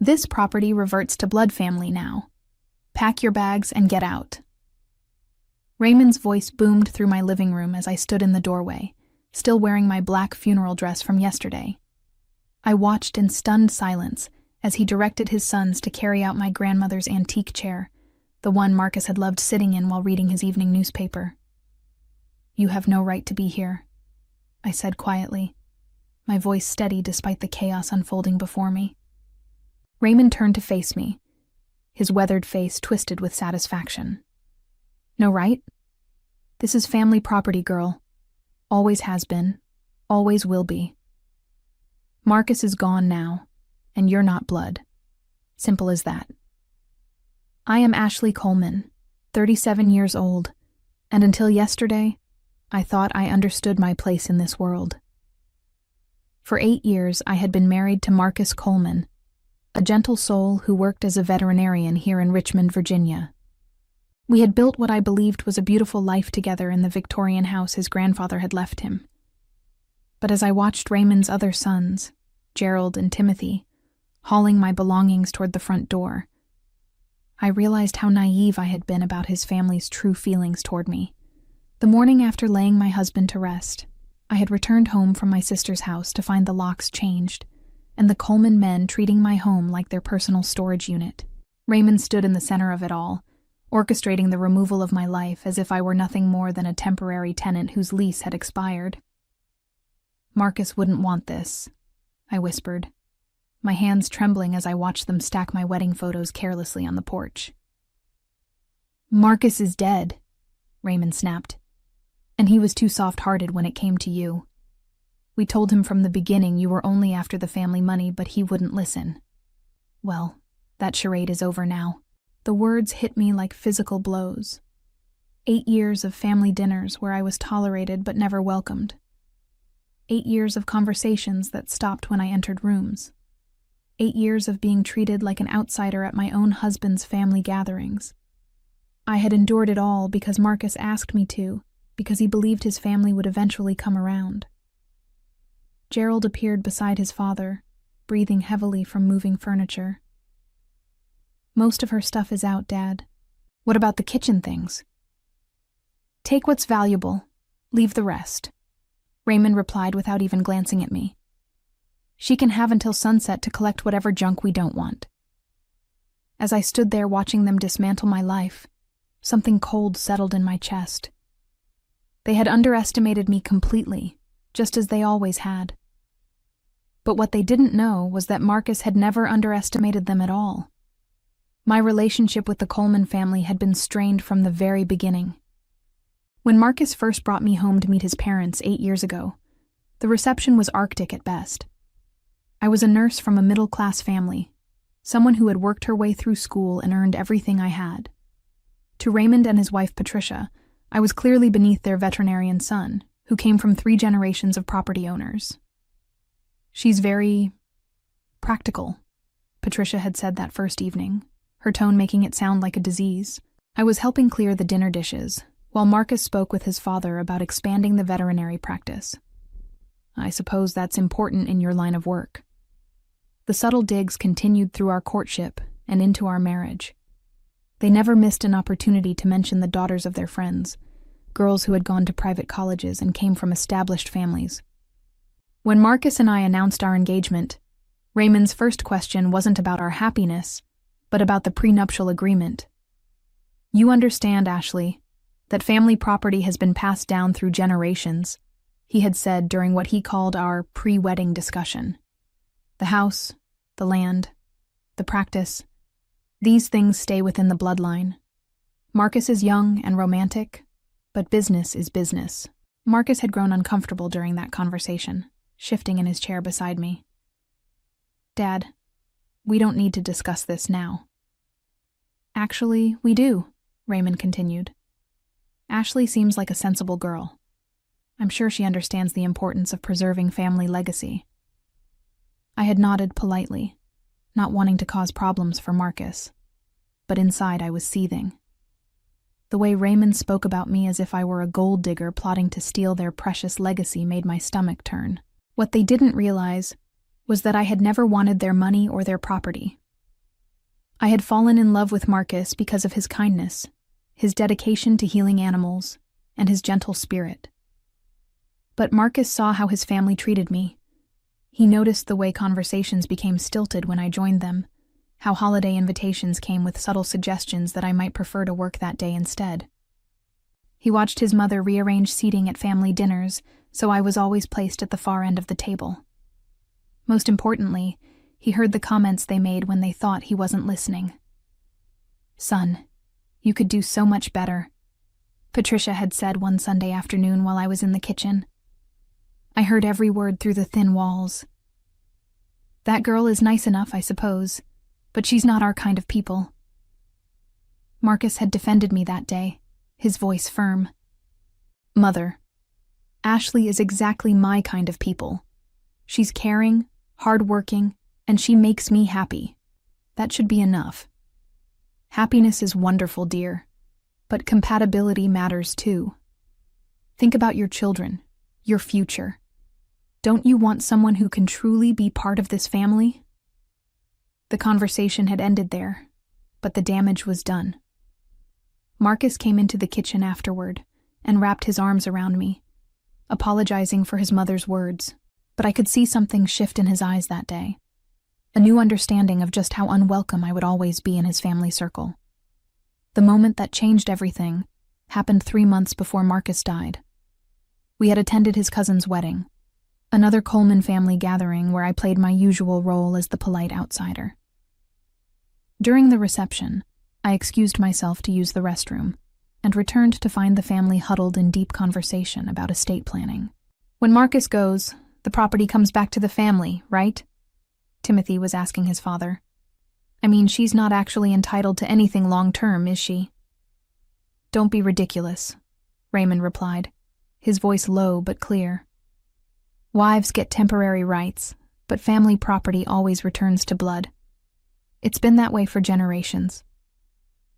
This property reverts to blood family now. Pack your bags and get out." Raymond's voice boomed through my living room as I stood in the doorway, still wearing my black funeral dress from yesterday. I watched in stunned silence as he directed his sons to carry out my grandmother's antique chair, the one Marcus had loved sitting in while reading his evening newspaper. "You have no right to be here," I said quietly, my voice steady despite the chaos unfolding before me. Raymond turned to face me, his weathered face twisted with satisfaction. "No right? This is family property, girl. Always has been, always will be. Marcus is gone now, and you're not blood. Simple as that. I am Ashley Coleman, 37 years old, and until yesterday, I thought I understood my place in this world. For 8 years, I had been married to Marcus Coleman, a gentle soul who worked as a veterinarian here in Richmond, Virginia. We had built what I believed was a beautiful life together in the Victorian house his grandfather had left him. But as I watched Raymond's other sons, Gerald and Timothy, hauling my belongings toward the front door, I realized how naive I had been about his family's true feelings toward me. The morning after laying my husband to rest, I had returned home from my sister's house to find the locks changed, and the Coleman men treating my home like their personal storage unit. Raymond stood in the center of it all, orchestrating the removal of my life as if I were nothing more than a temporary tenant whose lease had expired. "Marcus wouldn't want this," I whispered, my hands trembling as I watched them stack my wedding photos carelessly on the porch. "Marcus is dead," Raymond snapped, "and he was too soft-hearted when it came to you. We told him from the beginning you were only after the family money, but he wouldn't listen. Well, that charade is over now." The words hit me like physical blows. 8 years of family dinners where I was tolerated but never welcomed. 8 years of conversations that stopped when I entered rooms. 8 years of being treated like an outsider at my own husband's family gatherings. I had endured it all because Marcus asked me to, because he believed his family would eventually come around. Gerald appeared beside his father, breathing heavily from moving furniture. "Most of her stuff is out, Dad. What about the kitchen things?" "Take what's valuable. Leave the rest," Raymond replied without even glancing at me. "She can have until sunset to collect whatever junk we don't want." As I stood there watching them dismantle my life, something cold settled in my chest. They had underestimated me completely, just as they always had. But what they didn't know was that Marcus had never underestimated them at all. My relationship with the Coleman family had been strained from the very beginning. When Marcus first brought me home to meet his parents 8 years ago, the reception was Arctic at best. I was a nurse from a middle-class family, someone who had worked her way through school and earned everything I had. To Raymond and his wife Patricia, I was clearly beneath their veterinarian son, who came from 3 generations of property owners. "She's very practical," Patricia had said that first evening, her tone making it sound like a disease. I was helping clear the dinner dishes, while Marcus spoke with his father about expanding the veterinary practice. "I suppose that's important in your line of work." The subtle digs continued through our courtship and into our marriage. They never missed an opportunity to mention the daughters of their friends, girls who had gone to private colleges and came from established families. When Marcus and I announced our engagement, Raymond's first question wasn't about our happiness, but about the prenuptial agreement. "You understand, Ashley, that family property has been passed down through generations," he had said during what he called our pre-wedding discussion. "The house, the land, the practice, these things stay within the bloodline. Marcus is young and romantic, but business is business." Marcus had grown uncomfortable during that conversation, shifting in his chair beside me. "Dad, we don't need to discuss this now." "Actually, we do," Raymond continued. "Ashley seems like a sensible girl. I'm sure she understands the importance of preserving family legacy." I had nodded politely, not wanting to cause problems for Marcus, but inside I was seething. The way Raymond spoke about me as if I were a gold digger plotting to steal their precious legacy made my stomach turn. What they didn't realize was that I had never wanted their money or their property. I had fallen in love with Marcus because of his kindness, his dedication to healing animals, and his gentle spirit. But Marcus saw how his family treated me. He noticed the way conversations became stilted when I joined them, how holiday invitations came with subtle suggestions that I might prefer to work that day instead. He watched his mother rearrange seating at family dinners, so I was always placed at the far end of the table. Most importantly, he heard the comments they made when they thought he wasn't listening. "Son, you could do so much better," Patricia had said one Sunday afternoon while I was in the kitchen. I heard every word through the thin walls. "That girl is nice enough, I suppose, but she's not our kind of people." Marcus had defended me that day, his voice firm. "Mother, Ashley is exactly my kind of people. She's caring, hardworking, and she makes me happy. That should be enough. Happiness is wonderful, dear, but compatibility matters too. Think about your children, your future. Don't you want someone who can truly be part of this family?" The conversation had ended there, but the damage was done. Marcus came into the kitchen afterward and wrapped his arms around me, apologizing for his mother's words, but I could see something shift in his eyes that day, a new understanding of just how unwelcome I would always be in his family circle. The moment that changed everything happened 3 months before Marcus died. We had attended his cousin's wedding, another Coleman family gathering where I played my usual role as the polite outsider. During the reception, I excused myself to use the restroom and returned to find the family huddled in deep conversation about estate planning. "When Marcus goes, the property comes back to the family, right?" Timothy was asking his father. "I mean, she's not actually entitled to anything long-term, is she?" "Don't be ridiculous," Raymond replied, his voice low but clear. "Wives get temporary rights, but family property always returns to blood. It's been that way for generations.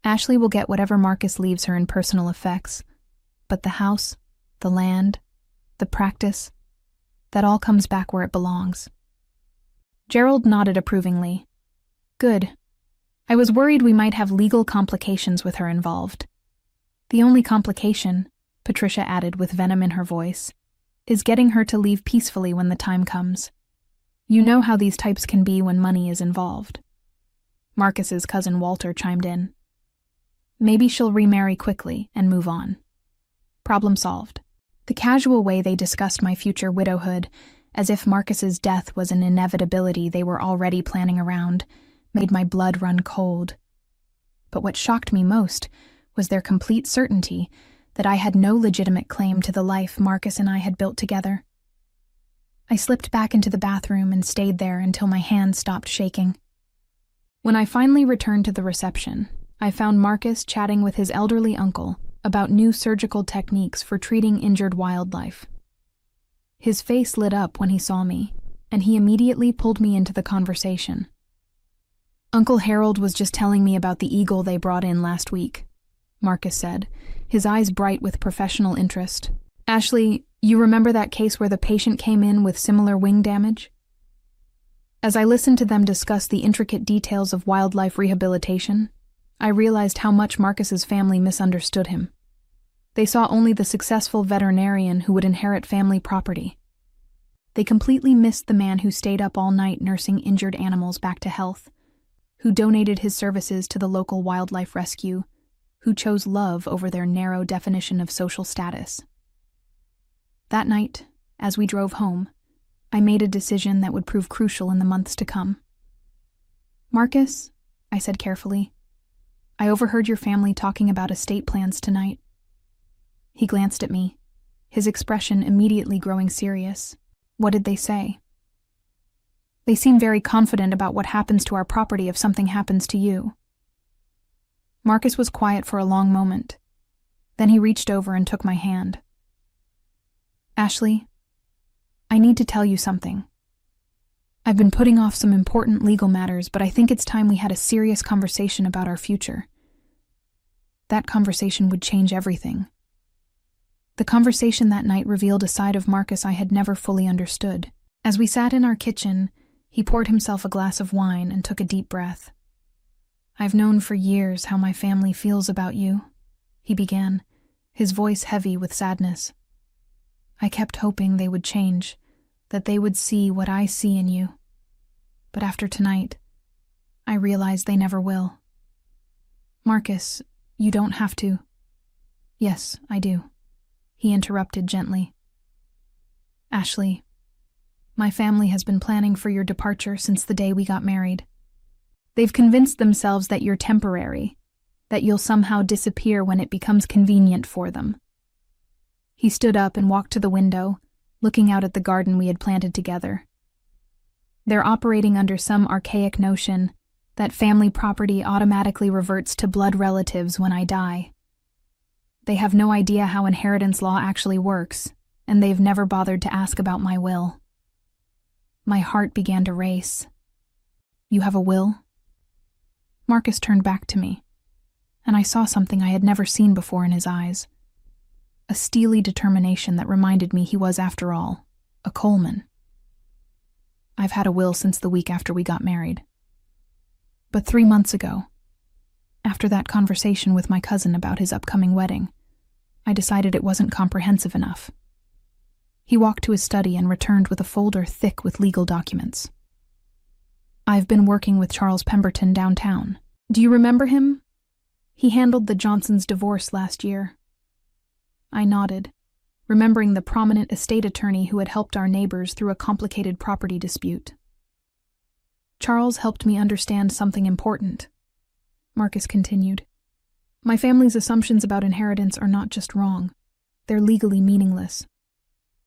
Ashley will get whatever Marcus leaves her in personal effects, but the house, the land, the practice, that all comes back where it belongs." Gerald nodded approvingly. "Good. I was worried we might have legal complications with her involved. The only complication," Patricia added with venom in her voice, "is getting her to leave peacefully when the time comes. You know how these types can be when money is involved." Marcus's cousin Walter chimed in. "Maybe she'll remarry quickly and move on." Problem solved. The casual way they discussed my future widowhood, as if Marcus's death was an inevitability they were already planning around, made my blood run cold. But what shocked me most was their complete certainty that I had no legitimate claim to the life Marcus and I had built together. I slipped back into the bathroom and stayed there until my hands stopped shaking. When I finally returned to the reception, I found Marcus chatting with his elderly uncle about new surgical techniques for treating injured wildlife. His face lit up when he saw me, and he immediately pulled me into the conversation. "Uncle Harold was just telling me about the eagle they brought in last week," Marcus said, his eyes bright with professional interest. "Ashley, you remember that case where the patient came in with similar wing damage?" As I listened to them discuss the intricate details of wildlife rehabilitation, I realized how much Marcus's family misunderstood him. They saw only the successful veterinarian who would inherit family property. They completely missed the man who stayed up all night nursing injured animals back to health, who donated his services to the local wildlife rescue, who chose love over their narrow definition of social status. That night, as we drove home, I made a decision that would prove crucial in the months to come. "Marcus," I said carefully, "I overheard your family talking about estate plans tonight." He glanced at me, his expression immediately growing serious. "What did they say?" "They seem very confident about what happens to our property if something happens to you." Marcus was quiet for a long moment. Then he reached over and took my hand. "Ashley, I need to tell you something. I've been putting off some important legal matters, but I think it's time we had a serious conversation about our future. That conversation would change everything." The conversation that night revealed a side of Marcus I had never fully understood. As we sat in our kitchen, he poured himself a glass of wine and took a deep breath. "I've known for years how my family feels about you," he began, his voice heavy with sadness. "I kept hoping they would change, that they would see what I see in you. But after tonight, I realize they never will. Marcus, you don't have to." "Yes, I do," he interrupted gently. "Ashley, my family has been planning for your departure since the day we got married. They've convinced themselves that you're temporary, that you'll somehow disappear when it becomes convenient for them." He stood up and walked to the window, looking out at the garden we had planted together. "They're operating under some archaic notion that family property automatically reverts to blood relatives when I die. They have no idea how inheritance law actually works, and they've never bothered to ask about my will." My heart began to race. "You have a will?" Marcus turned back to me, and I saw something I had never seen before in his eyes. A steely determination that reminded me he was, after all, a Coleman. "I've had a will since the week after we got married. But 3 months ago, after that conversation with my cousin about his upcoming wedding, I decided it wasn't comprehensive enough." He walked to his study and returned with a folder thick with legal documents. "I've been working with Charles Pemberton downtown. Do you remember him? He handled the Johnsons' divorce last year." I nodded, remembering the prominent estate attorney who had helped our neighbors through a complicated property dispute. "Charles helped me understand something important," Marcus continued. "My family's assumptions about inheritance are not just wrong, they're legally meaningless.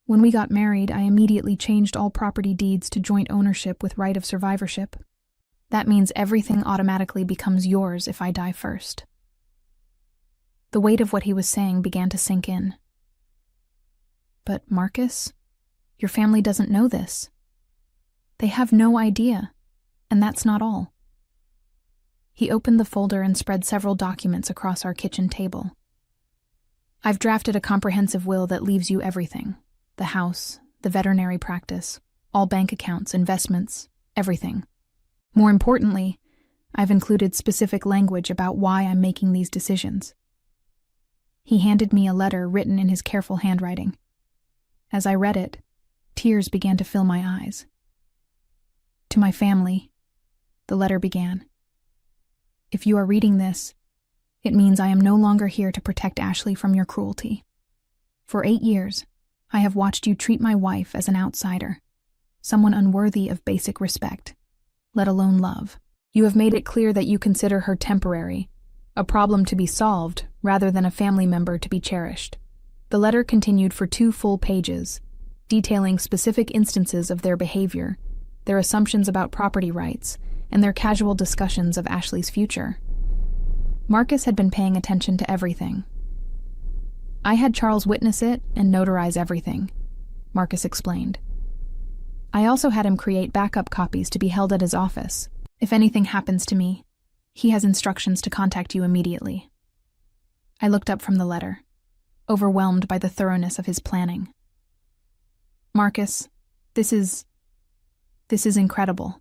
When we got married, I immediately changed all property deeds to joint ownership with right of survivorship. That means everything automatically becomes yours if I die first." The weight of what he was saying began to sink in. "But Marcus, your family doesn't know this. They have no idea, and that's not all." He opened the folder and spread several documents across our kitchen table. "I've drafted a comprehensive will that leaves you everything. The house, the veterinary practice, all bank accounts, investments, everything. More importantly, I've included specific language about why I'm making these decisions." He handed me a letter written in his careful handwriting. As I read it, tears began to fill my eyes. "To my family," the letter began. "If you are reading this, it means I am no longer here to protect Ashley from your cruelty. For 8 years, I have watched you treat my wife as an outsider, someone unworthy of basic respect, let alone love. You have made it clear that you consider her temporary, a problem to be solved rather than a family member to be cherished." The letter continued for 2 full pages, detailing specific instances of their behavior, their assumptions about property rights, and their casual discussions of Ashley's future. Marcus had been paying attention to everything. "I had Charles witness it and notarize everything," Marcus explained. "I also had him create backup copies to be held at his office. If anything happens to me, he has instructions to contact you immediately." I looked up from the letter, overwhelmed by the thoroughness of his planning. "Marcus, this is incredible.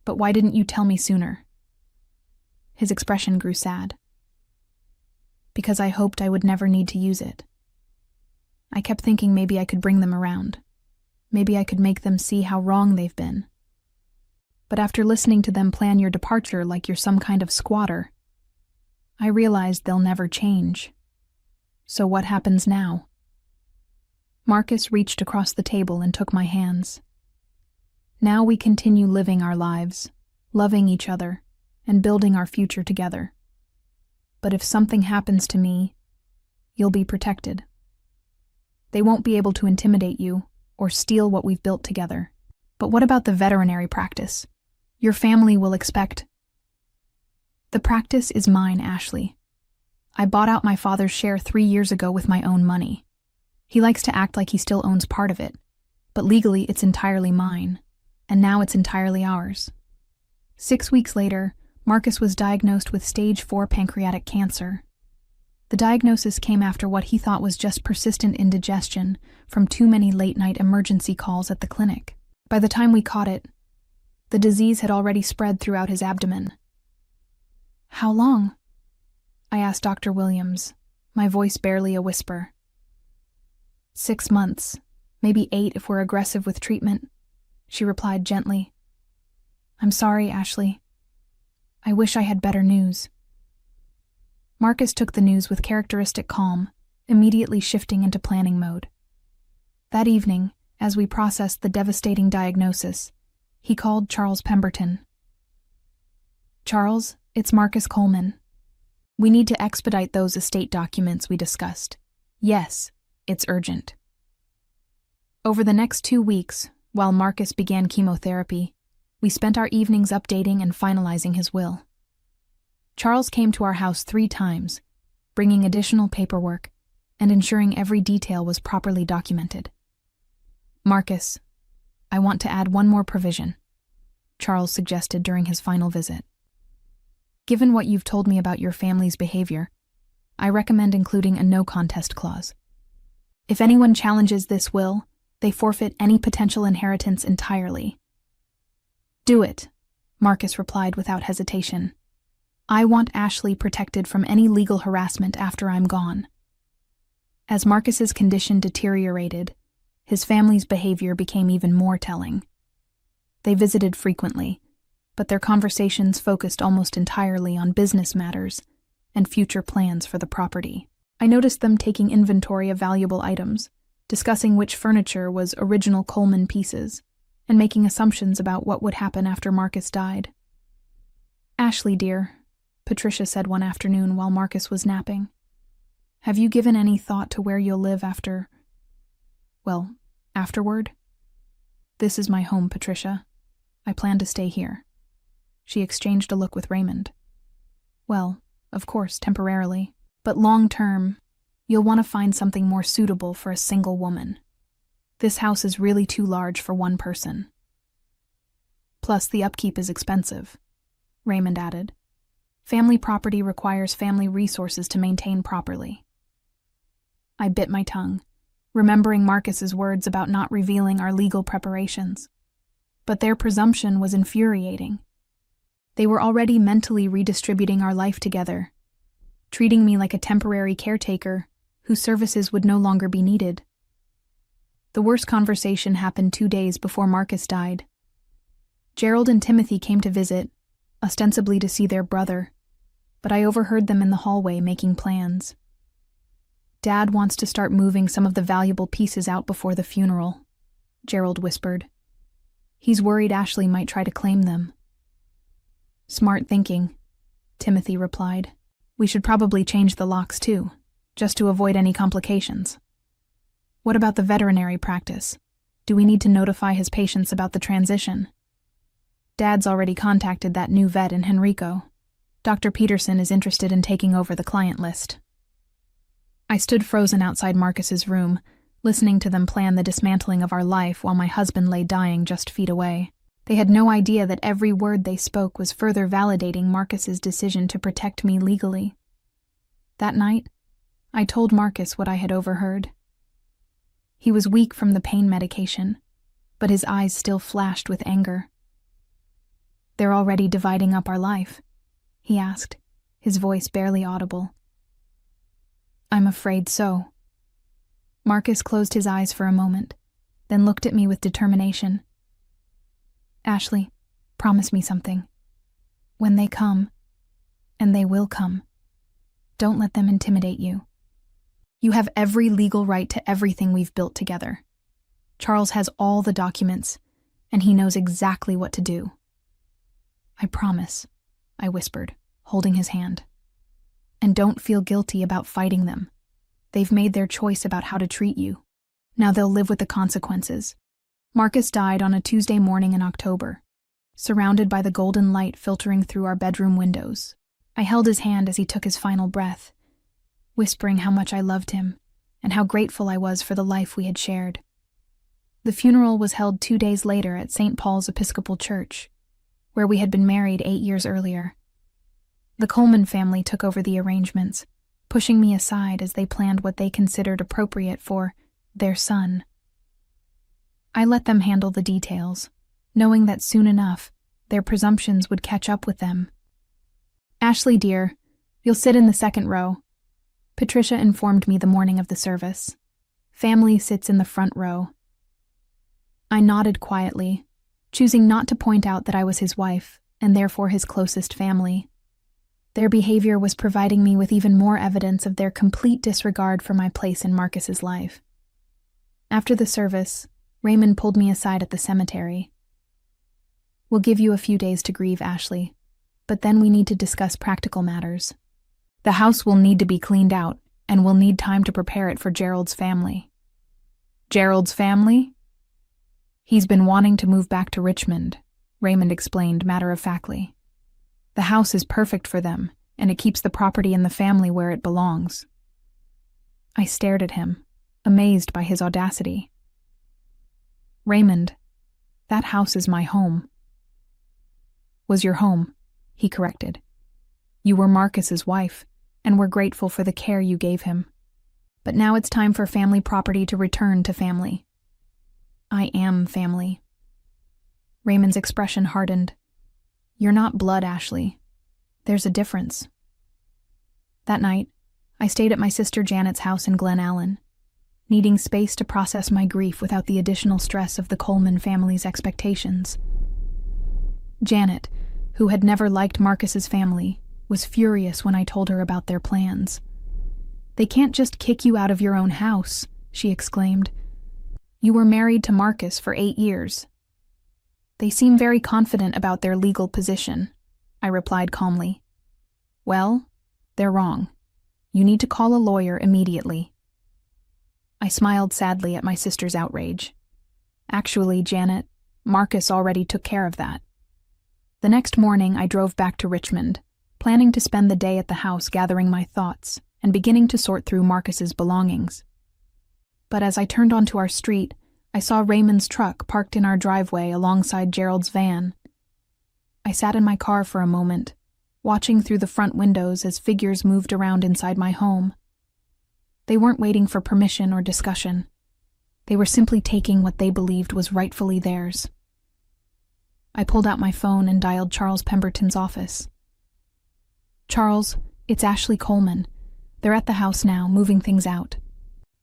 But why didn't you tell me sooner?" His expression grew sad. "Because I hoped I would never need to use it. I kept thinking maybe I could bring them around. Maybe I could make them see how wrong they've been. But after listening to them plan your departure like you're some kind of squatter, I realized they'll never change. So what happens now?" Marcus reached across the table and took my hands. "Now we continue living our lives, loving each other, and building our future together. But if something happens to me, you'll be protected. They won't be able to intimidate you or steal what we've built together. But what about the veterinary practice? Your family will expect—" "The practice is mine, Ashley. I bought out my father's share 3 years ago with my own money. He likes to act like he still owns part of it, but legally it's entirely mine, and now it's entirely ours." 6 weeks later, Marcus was diagnosed with stage 4 pancreatic cancer. The diagnosis came after what he thought was just persistent indigestion from too many late-night emergency calls at the clinic. By the time we caught it, the disease had already spread throughout his abdomen. How long? I asked Dr. Williams, my voice barely a whisper. 6 months, maybe 8 if we're aggressive with treatment, she replied gently. I'm sorry, Ashley. I wish I had better news. Marcus took the news with characteristic calm, immediately shifting into planning mode. That evening, as we processed the devastating diagnosis, he called Charles Pemberton. Charles, it's Marcus Coleman. We need to expedite those estate documents we discussed. Yes, it's urgent. Over the next 2 weeks, while Marcus began chemotherapy, we spent our evenings updating and finalizing his will. Charles came to our house 3 times, bringing additional paperwork and ensuring every detail was properly documented. Marcus, I want to add one more provision, Charles suggested during his final visit. Given what you've told me about your family's behavior, I recommend including a no-contest clause. If anyone challenges this will, they forfeit any potential inheritance entirely. Do it, Marcus replied without hesitation. I want Ashley protected from any legal harassment after I'm gone. As Marcus's condition deteriorated, his family's behavior became even more telling. They visited frequently, but their conversations focused almost entirely on business matters and future plans for the property. I noticed them taking inventory of valuable items, discussing which furniture was original Coleman pieces, and making assumptions about what would happen after Marcus died. Ashley, dear, Patricia said one afternoon while Marcus was napping, have you given any thought to where you'll live afterward? This is my home, Patricia. I plan to stay here. She exchanged a look with Raymond. Well, of course, temporarily, but long-term, you'll want to find something more suitable for a single woman. This house is really too large for one person. Plus, the upkeep is expensive, Raymond added. Family property requires family resources to maintain properly. I bit my tongue, remembering Marcus's words about not revealing our legal preparations. But their presumption was infuriating. They were already mentally redistributing our life together, treating me like a temporary caretaker whose services would no longer be needed. The worst conversation happened 2 days before Marcus died. Gerald and Timothy came to visit, ostensibly to see their brother, but I overheard them in the hallway making plans. Dad wants to start moving some of the valuable pieces out before the funeral, Gerald whispered. He's worried Ashley might try to claim them. Smart thinking, Timothy replied. We should probably change the locks too, just to avoid any complications. What about the veterinary practice? Do we need to notify his patients about the transition? Dad's already contacted that new vet in Henrico. Dr. Peterson is interested in taking over the client list. I stood frozen outside Marcus's room, listening to them plan the dismantling of our life while my husband lay dying just feet away. They had no idea that every word they spoke was further validating Marcus's decision to protect me legally. That night, I told Marcus what I had overheard. He was weak from the pain medication, but his eyes still flashed with anger. They're already dividing up our life, he asked, his voice barely audible. I'm afraid so. Marcus closed his eyes for a moment, then looked at me with determination. Ashley, promise me something. When they come, and they will come, don't let them intimidate you. You have every legal right to everything we've built together. Charles has all the documents, and he knows exactly what to do. I promise, I whispered, holding his hand. And don't feel guilty about fighting them. They've made their choice about how to treat you. Now they'll live with the consequences. Marcus died on a Tuesday morning in October, surrounded by the golden light filtering through our bedroom windows. I held his hand as he took his final breath, whispering how much I loved him and how grateful I was for the life we had shared. The funeral was held 2 days later at St. Paul's Episcopal Church, where we had been married 8 years earlier. The Coleman family took over the arrangements, pushing me aside as they planned what they considered appropriate for their son. I let them handle the details, knowing that soon enough, their presumptions would catch up with them. Ashley, dear, you'll sit in the second row. Patricia informed me the morning of the service. Family sits in the front row. I nodded quietly, choosing not to point out that I was his wife, and therefore his closest family. Their behavior was providing me with even more evidence of their complete disregard for my place in Marcus's life. After the service, Raymond pulled me aside at the cemetery. We'll give you a few days to grieve, Ashley, but then we need to discuss practical matters. The house will need to be cleaned out, and we'll need time to prepare it for Gerald's family. Gerald's family? He's been wanting to move back to Richmond, Raymond explained matter-of-factly. The house is perfect for them, and it keeps the property and the family where it belongs. I stared at him, amazed by his audacity. Raymond, that house is my home. Was your home, he corrected. You were Marcus's wife, and we're grateful for the care you gave him. But now it's time for family property to return to family. I am family. Raymond's expression hardened. You're not blood, Ashley. There's a difference. That night, I stayed at my sister Janet's house in Glen Allen, needing space to process my grief without the additional stress of the Coleman family's expectations. Janet, who had never liked Marcus's family, was furious when I told her about their plans. They can't just kick you out of your own house, she exclaimed. You were married to Marcus for 8 years. They seem very confident about their legal position, I replied calmly. Well, they're wrong. You need to call a lawyer immediately. I smiled sadly at my sister's outrage. Actually, Janet, Marcus already took care of that. The next morning, I drove back to Richmond, planning to spend the day at the house gathering my thoughts and beginning to sort through Marcus's belongings. But as I turned onto our street, I saw Raymond's truck parked in our driveway alongside Gerald's van. I sat in my car for a moment, watching through the front windows as figures moved around inside my home. They weren't waiting for permission or discussion. They were simply taking what they believed was rightfully theirs. I pulled out my phone and dialed Charles Pemberton's office. Charles, it's Ashley Coleman. They're at the house now, moving things out.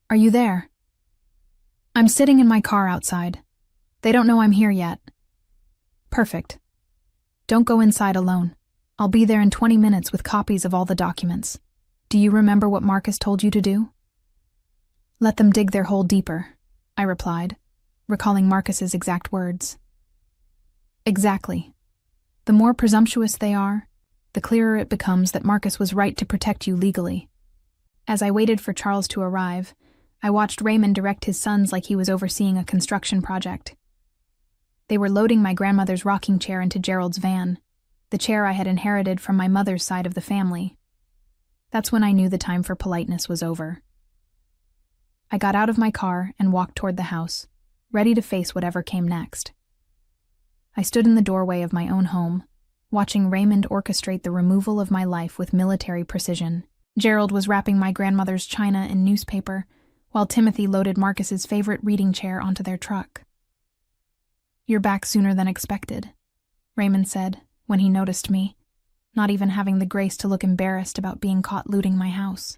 Are you there? I'm sitting in my car outside. They don't know I'm here yet. Perfect. Don't go inside alone. I'll be there in 20 minutes with copies of all the documents. Do you remember what Marcus told you to do? Let them dig their hole deeper, I replied, recalling Marcus's exact words. Exactly. The more presumptuous they are, the clearer it becomes that Marcus was right to protect you legally. As I waited for Charles to arrive, I watched Raymond direct his sons like he was overseeing a construction project. They were loading my grandmother's rocking chair into Gerald's van, the chair I had inherited from my mother's side of the family. That's when I knew the time for politeness was over. I got out of my car and walked toward the house, ready to face whatever came next. I stood in the doorway of my own home, watching Raymond orchestrate the removal of my life with military precision. Gerald was wrapping my grandmother's china in newspaper, while Timothy loaded Marcus's favorite reading chair onto their truck. You're back sooner than expected, Raymond said, when he noticed me, not even having the grace to look embarrassed about being caught looting my house.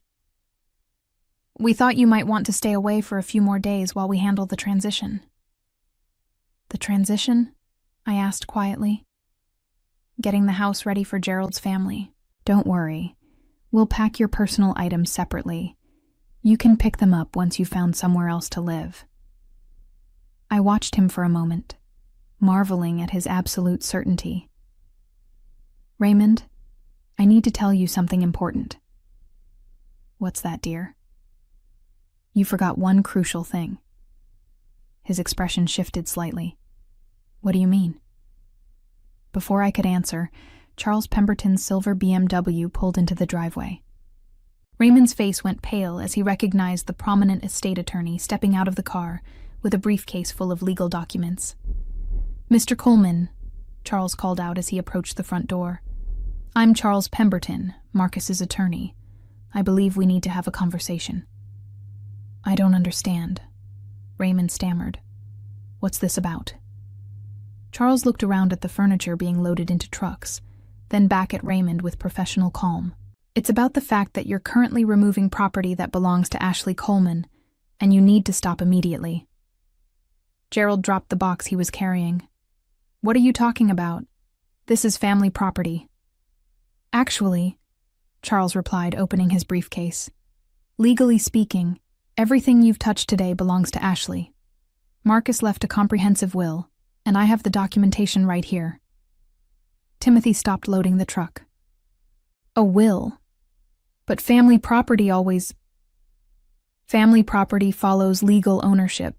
We thought you might want to stay away for a few more days while we handle the transition. The transition? I asked quietly. Getting the house ready for Gerald's family. Don't worry. We'll pack your personal items separately. You can pick them up once you've found somewhere else to live. I watched him for a moment, marveling at his absolute certainty. Raymond, I need to tell you something important. What's that, dear? You forgot one crucial thing. His expression shifted slightly. What do you mean? Before I could answer, Charles Pemberton's silver BMW pulled into the driveway. Raymond's face went pale as he recognized the prominent estate attorney stepping out of the car with a briefcase full of legal documents. Mr. Coleman, Charles called out as he approached the front door. I'm Charles Pemberton, Marcus's attorney. I believe we need to have a conversation. I don't understand, Raymond stammered. What's this about? Charles looked around at the furniture being loaded into trucks, then back at Raymond with professional calm. It's about the fact that you're currently removing property that belongs to Ashley Coleman, and you need to stop immediately. Gerald dropped the box he was carrying. What are you talking about? This is family property. Actually, Charles replied, opening his briefcase. Legally speaking, everything you've touched today belongs to Ashley. Marcus left a comprehensive will, and I have the documentation right here. Timothy stopped loading the truck. A will? But family property follows legal ownership,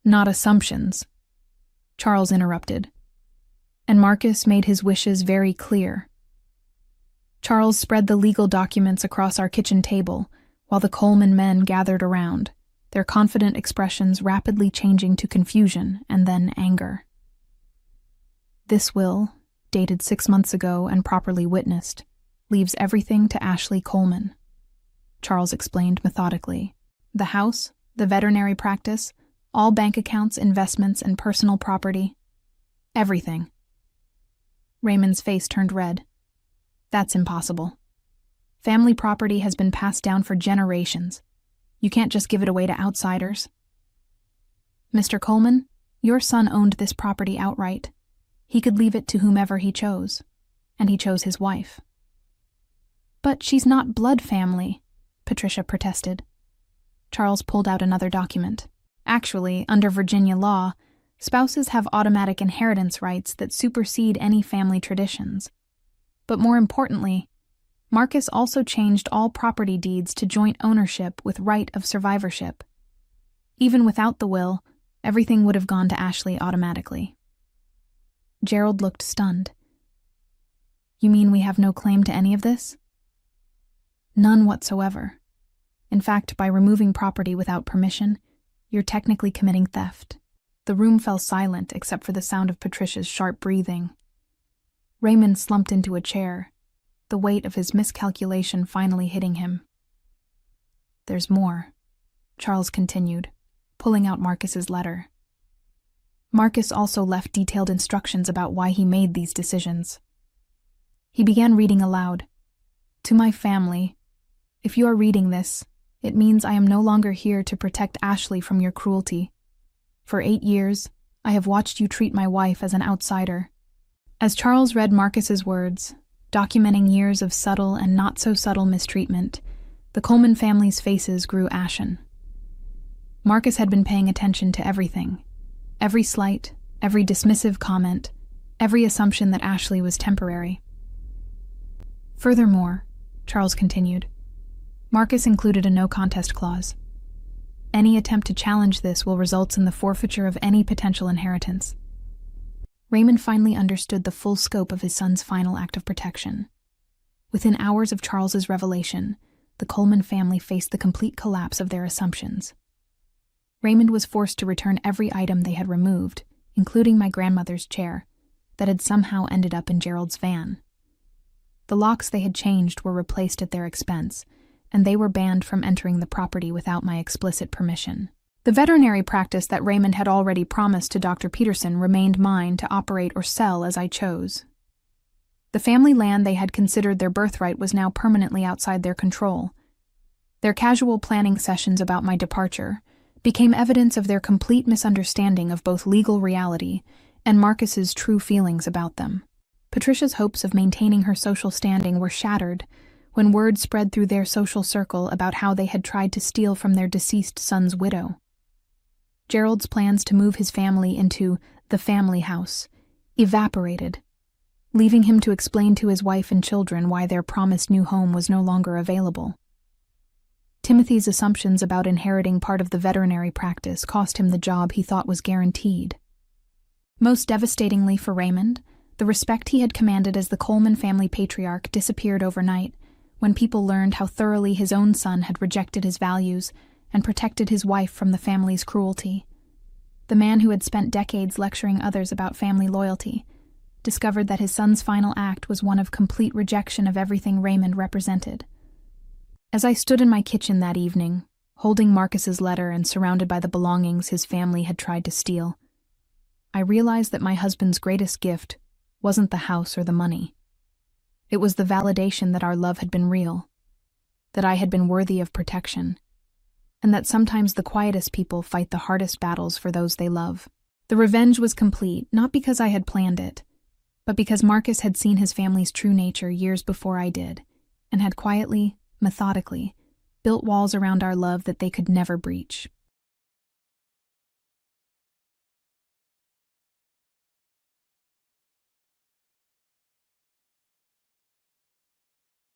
not assumptions, Charles interrupted. And Marcus made his wishes very clear. Charles spread the legal documents across our kitchen table while the Coleman men gathered around, their confident expressions rapidly changing to confusion and then anger. This will, dated 6 months ago and properly witnessed, leaves everything to Ashley Coleman, Charles explained methodically. The house, the veterinary practice, all bank accounts, investments, and personal property. Everything. Raymond's face turned red. That's impossible. Family property has been passed down for generations. You can't just give it away to outsiders. Mr. Coleman, your son owned this property outright. He could leave it to whomever he chose, and he chose his wife. But she's not blood family, Patricia protested. Charles pulled out another document. Actually, under Virginia law, spouses have automatic inheritance rights that supersede any family traditions. But more importantly, Marcus also changed all property deeds to joint ownership with right of survivorship. Even without the will, everything would have gone to Ashley automatically. Gerald looked stunned. You mean we have no claim to any of this? None whatsoever. In fact, by removing property without permission, you're technically committing theft. The room fell silent except for the sound of Patricia's sharp breathing. Raymond slumped into a chair, the weight of his miscalculation finally hitting him. There's more, Charles continued, pulling out Marcus's letter. Marcus also left detailed instructions about why he made these decisions. He began reading aloud. To my family, if you are reading this, it means I am no longer here to protect Ashley from your cruelty. For 8 years, I have watched you treat my wife as an outsider. As Charles read Marcus's words, documenting years of subtle and not-so-subtle mistreatment, the Coleman family's faces grew ashen. Marcus had been paying attention to everything. Every slight, every dismissive comment, every assumption that Ashley was temporary. Furthermore, Charles continued, Marcus included a no-contest clause. Any attempt to challenge this will result in the forfeiture of any potential inheritance. Raymond finally understood the full scope of his son's final act of protection. Within hours of Charles's revelation, the Coleman family faced the complete collapse of their assumptions. Raymond was forced to return every item they had removed, including my grandmother's chair, that had somehow ended up in Gerald's van. The locks they had changed were replaced at their expense, and they were banned from entering the property without my explicit permission. The veterinary practice that Raymond had already promised to Dr. Peterson remained mine to operate or sell as I chose. The family land they had considered their birthright was now permanently outside their control. Their casual planning sessions about my departure became evidence of their complete misunderstanding of both legal reality and Marcus's true feelings about them. Patricia's hopes of maintaining her social standing were shattered when word spread through their social circle about how they had tried to steal from their deceased son's widow. Gerald's plans to move his family into the family house evaporated, leaving him to explain to his wife and children why their promised new home was no longer available. Timothy's assumptions about inheriting part of the veterinary practice cost him the job he thought was guaranteed. Most devastatingly for Raymond, the respect he had commanded as the Coleman family patriarch disappeared overnight when people learned how thoroughly his own son had rejected his values and protected his wife from the family's cruelty. The man who had spent decades lecturing others about family loyalty discovered that his son's final act was one of complete rejection of everything Raymond represented. As I stood in my kitchen that evening, holding Marcus's letter and surrounded by the belongings his family had tried to steal, I realized that my husband's greatest gift wasn't the house or the money. It was the validation that our love had been real, that I had been worthy of protection, and that sometimes the quietest people fight the hardest battles for those they love. The revenge was complete, not because I had planned it, but because Marcus had seen his family's true nature years before I did, and had quietly, methodically, built walls around our love that they could never breach.